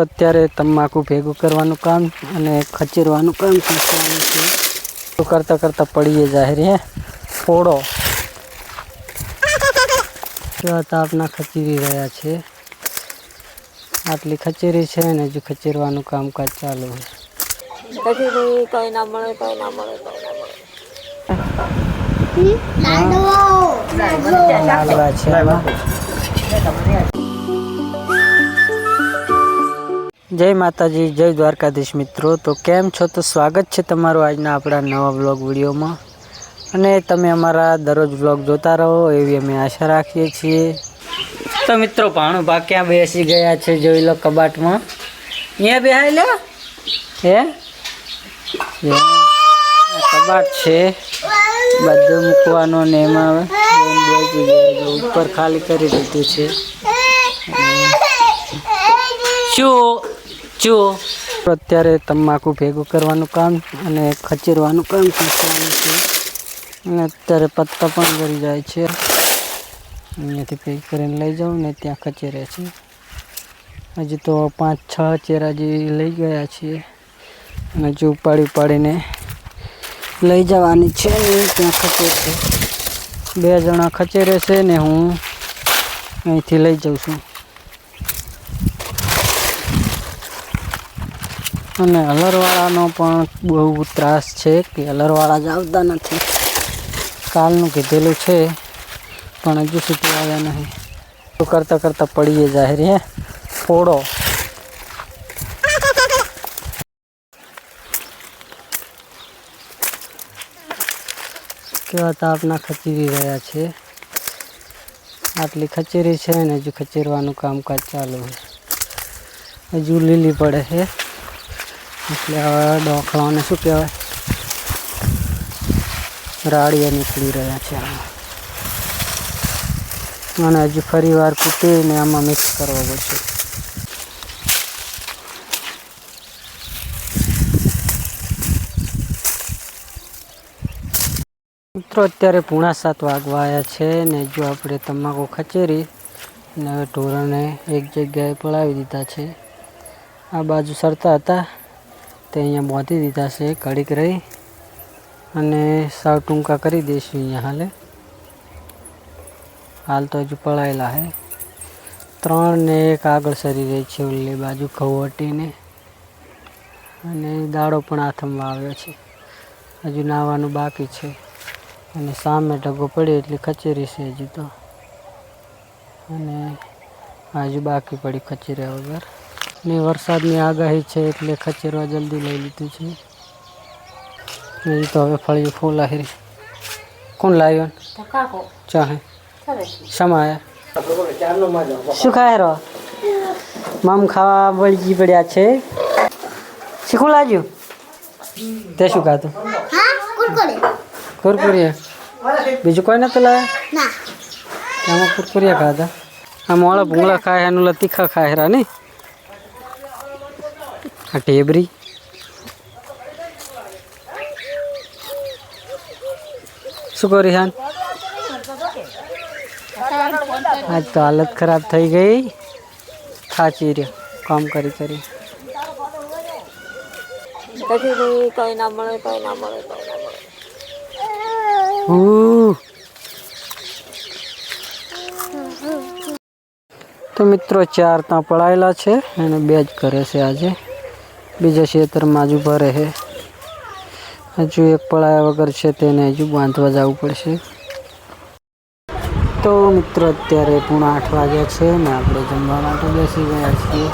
અત્યારે તમાકુ ભેગું કરવાનું કામ અને ખચેરવાનું કામ શીખવાનું છે. તો કરતાં કરતાં પડીએ જાહેર હે ફોડો કેવા તાપના ખચેરી રહ્યા છે. આટલી ખચેરી છે ને હજુ ખચેરવાનું કામકાજ ચાલુ છે. કઈ ના મળે લાડવા છે આમાં. જય માતાજી, જય દ્વારકાધીશ મિત્રો. તો કેમ છો? તો સ્વાગત છે તમારું આજના આપણા નવા બ્લોગ વિડીયોમાં. અને તમે અમારા દરરોજ બ્લોગ જોતા રહો એવી અમે આશા રાખીએ છીએ. તો મિત્રો ભાણું ભા ક્યાં બેસી ગયા છે જોઈ લો, કબાટમાં. અહીંયા બેહાઈ લે હે કબાટ છે બધું મૂકવાનો ને એમાં ઉપર ખાલી કરી દીધું છે. અત્યારે તમાકુ ભેગું કરવાનું કામ અને ખચેરવાનું કામ શીખવાનું છે. અને અત્યારે પત્તા પણ ભરી જાય છે. અહીંયાથી પેક કરીને લઈ જાઉં ને ત્યાં ખચેરે છે. હજી તો 5-6 ચેરા જેવી લઈ ગયા છીએ અને હજુ ઉપાડીને લઈ જવાની છે ને ત્યાં ખચેર છે. 2 જણા ખચેરે છે ને હું અહીંથી લઈ જાઉં છું. અને હલરવાળાનો પણ બહુ ત્રાસ છે કે હલરવાળા જ આવતા નથી. કાલનું કીધેલું છે પણ હજુ સુધી આવ્યા નહીં. તો કરતાં કરતાં પડીએ જાહેર હે ફોડો કેવા તાપના ખચેરી રહ્યા છે. આટલી ખચેરી છે ને હજુ ખચેરવાનું કામકાજ ચાલુ છે. હજુ લીલી પડે છે એટલે હવે ડોખલાને શું કહેવાય રાડિયા નીકળી રહ્યા છે આમાં. અને હજુ ફરી વાર કૂટીને આમાં મિક્સ કરવો પડશે. મિત્રો અત્યારે 6:45 વાગવા આવ્યા છે ને જો આપણે તમાકુ ખચેરી અને હવે ઢોરને એક જગ્યાએ પડાવી દીધા છે. આ બાજુ સરતા હતા તે અહીંયા બાંધી દીધા છે. ઘડીક રહી અને સાવ ટૂંકા કરી દઈશું અહીંયા. હાલ તો હજુ પડાયેલા છે. 3 ને 1 આગળ સરી રહી છે ઓલી બાજુ ખવટીને. અને દાડો પણ હાથમાં આવ્યો છે. હજુ નાવાનું બાકી છે. અને સામે ઢગો પડી એટલે ખચેરી છે હજી તો. અને હજુ બાકી પડી ખચેર્યા વગર. ને વરસાદની આગાહી છે એટલે ખચેરવા જલ્દી લઈ લીધું છે. હજી તો હવે ફળિયું ફૂલ આહરી. કોણ લાવ્યો ચાહે સમાયા શું ખાય રો મામ ખાવા વળગી પડ્યા છે. શીખું લાગ્યું તે શું ખાતું? કુરકુરિયા. બીજું કોઈ નતું લાવ્યા? આમાં કુરકુરિયા ખાધા. આ મોળા ભૂંગળા ખાય એનું તીખા ખાય રા ને. આ ઢેબરી શું કરી હાન? આજ તો હાલત ખરાબ થઈ ગઈ. થાચી રહ્યો કામ કરી કઈ ના મળે તો મિત્રો 4 ત્યાં પડાયેલા છે અને 2 જ કરે છે આજે. બીજા ખેતરમાં હજુ ભરે છે. હજુ એક પડાયા વગર છે તેને હજુ બાંધવા જવું પડશે. તો મિત્રો અત્યારે 7:30 વાગ્યા છે ને આપણે જમવા માટે બેસી ગયા છીએ.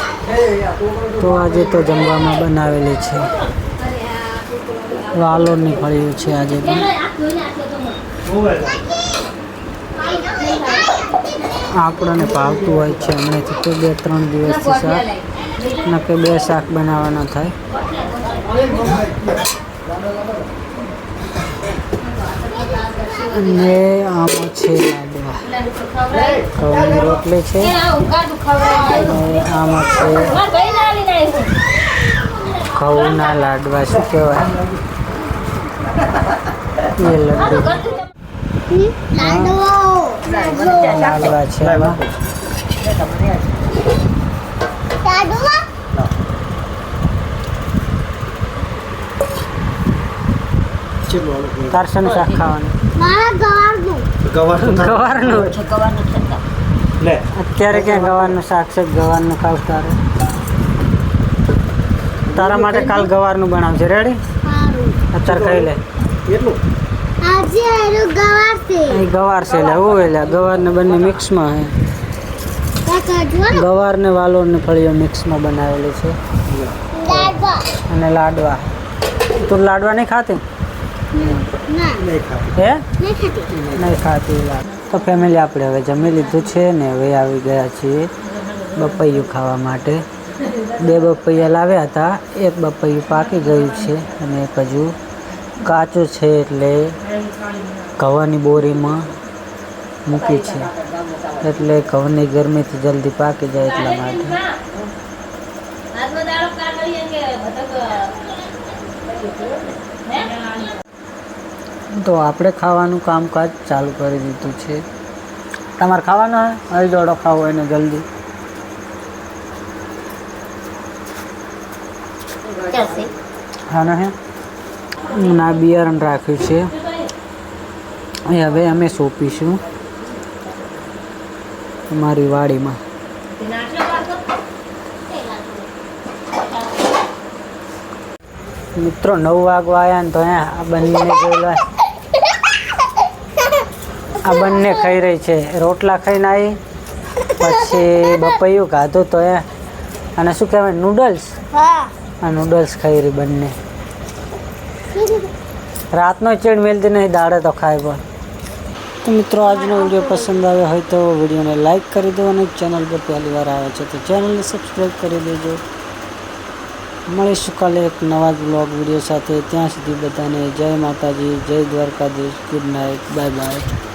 તો આજે તો જમવામાં બનાવેલી છે વાલોરની ફળીઓ છે આજે પણ. આપણને ભાવતું હોય છે હમણાંથી તો 2-3 દિવસથી શાક ન કે 2 શાક બનાવવાના થાય. અને આમાં છે લાડવા, ઘઉંની રોટલી છે. અને આમાં છે ઘઉંના લાડવા શું કહેવાય એ લડ્ડુ. લાડવા છે આમાં. તાર શાનું શાક ખાવાનું? ગવારનું. ગવાનું થતા લે અત્યારે ક્યાં ગવારનું શાક છે? ગવારનું ખાવ તારે? તારા માટે કાલ ગવારનું બનાવશે. રેડી? અત્યારે ખાઈ લે. કેટલું અહીં ગવાર છે એટલે હું એટલે ગવાર ને બંને મિક્સમાં છે. ગવાર ને વાલોર ને ફળીઓ મિક્સમાં બનાવેલી છે. અને લાડવા. તું લાડવા નહીં ખાતી? નહીં ખાતું. હે નહીં ખાતી લાડવા. તો ફેમિલી આપણે હવે જમી લીધું છે ને હવે આવી ગયા છીએ બપૈયું ખાવા માટે. 2 બપૈયા લાવ્યા હતા. 1 બપૈયું પાકી ગયું છે અને 1 હજુ કાચું છે એટલે ઘઉંની બોરીમાં મૂકી છે એટલે ઘઉંની ગરમીથી જલ્દી પાકી જાય એટલા માટે. તો આપણે ખાવાનું કામકાજ ચાલુ કરી દીધું છે. તમારે ખાવાનું હોય અહીં દોડો ખાવો હોય ને જલ્દી. ચાલશે હા ને હે ના બિયારણ રાખ્યું છે એ હવે અમે સોંપીશું અમારી વાડીમાં. મિત્રો 9 વાગવા આવ્યા ને તો આ બંને જોઈ લો. આ બંને ખાઈ રહી છે. રોટલા ખાઈને આવી પછી બપૈયું ખાધું તો અને શું કહેવાય નૂડલ્સ. આ નૂડલ્સ ખાઈ રહી બંને. રાતનો ચેડ મેલતી નહીં દાડે તો ખાય પણ. તો મિત્રો આજનો વિડીયો પસંદ આવ્યો હોય તો વિડીયોને લાઈક કરી દો અને ચેનલ પર પહેલી વાર આવે છે તો ચેનલને સબસ્ક્રાઈબ કરી દેજો. મળીશું કાલે એક નવા જ બ્લોગ વિડીયો સાથે. ત્યાં સુધી બધાને જય માતાજી, જય Dwarkadhish, good night, bye bye.